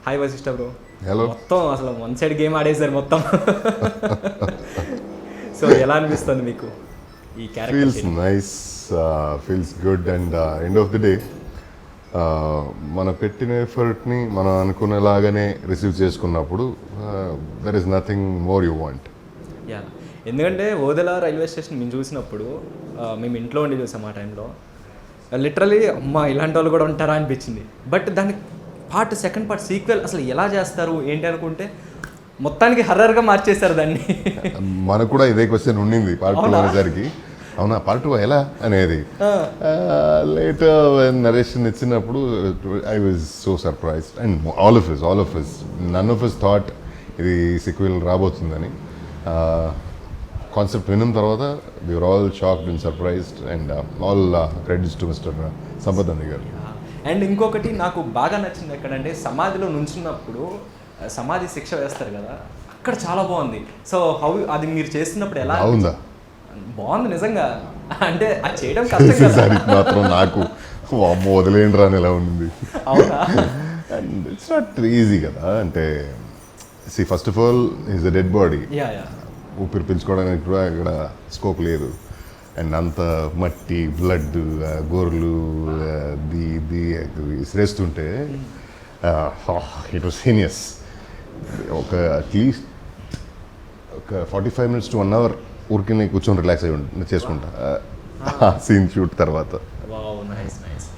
Hi Vashishtha bro. Hello. మొత్తం అసలు one side game ఆడేసారు మొత్తం. సో ఎలా అనిపిస్తుంది మీకు ఈ character? Feels nice, feels good and end of the day మన పెట్టిన ఎఫర్ట్ని మనం అనుకునేలాగానే రిసీవ్ చేసుకున్నప్పుడు there is nothing more you want. Yeah, ఎందుకంటే ఓదెల రైల్వే స్టేషన్ మేము చూసినప్పుడు మేము ఇంట్లో ఉండి చూసాం ఆ టైంలో. లిటరలీ అమ్మ ఇలాంటి వాళ్ళు కూడా ఉంటారా అనిపించింది. బట్ దాని పార్ట్ సెకండ్ పార్ట్ సీక్వెల్ అసలు ఎలా చేస్తారు ఏంటి అనుకుంటే మొత్తానికి హర్రర్గా మార్చేశారు దాన్ని. మనకు కూడా ఇదే క్వశ్చన్ ఉండింది పార్ట్ 2 అనేసరికి. అవునా పార్ట్ 2 ఎలా అనేది. లేటర్ నరేషన్ ఇచ్చినప్పుడు I was so surprised and all of us none of us thought ఇది సీక్వెల్ రాబోతుందని. కాన్సెప్ట్ విన్న తర్వాత we are all shocked and surprised and all credits to mister Sampath Nandi garu. And ఇంకొకటి నాకు బాగా నచ్చింది ఎక్కడంటే సమాధిలో నుంచున్నప్పుడు సమాధి శిక్ష వేస్తారు కదా, అక్కడ చాలా బాగుంది. సో హౌ అది మీరు చేస్తున్నప్పుడు ఎలా బాగుందా? బాగుంది నిజంగా. అంటే అది చేయడం కష్టం కదా. మాత్రం నాకు అమ్మ వదిలేండి రాని ఎలా ఉంది. అవునా? అండ్ ఇట్స్ నాట్ ఈజీ కదా. అంటే see first of all is a dead body. Yeah yeah, ఊపిరి పీల్చుకోవడానికి కూడా ఇక్కడ స్కోప్ లేదు. అండ్ అంత మట్టి బ్లడ్ గోర్లు విసిరేస్తుంటే ఇట్ వాస్ సీనియస్. ఒక అట్లీస్ట్ ఒక 45 minutes to 1 hour ఊరికి కూర్చొని రిలాక్స్ అయ్యి చేసుకుంటా సీన్ షూట్ తర్వాత.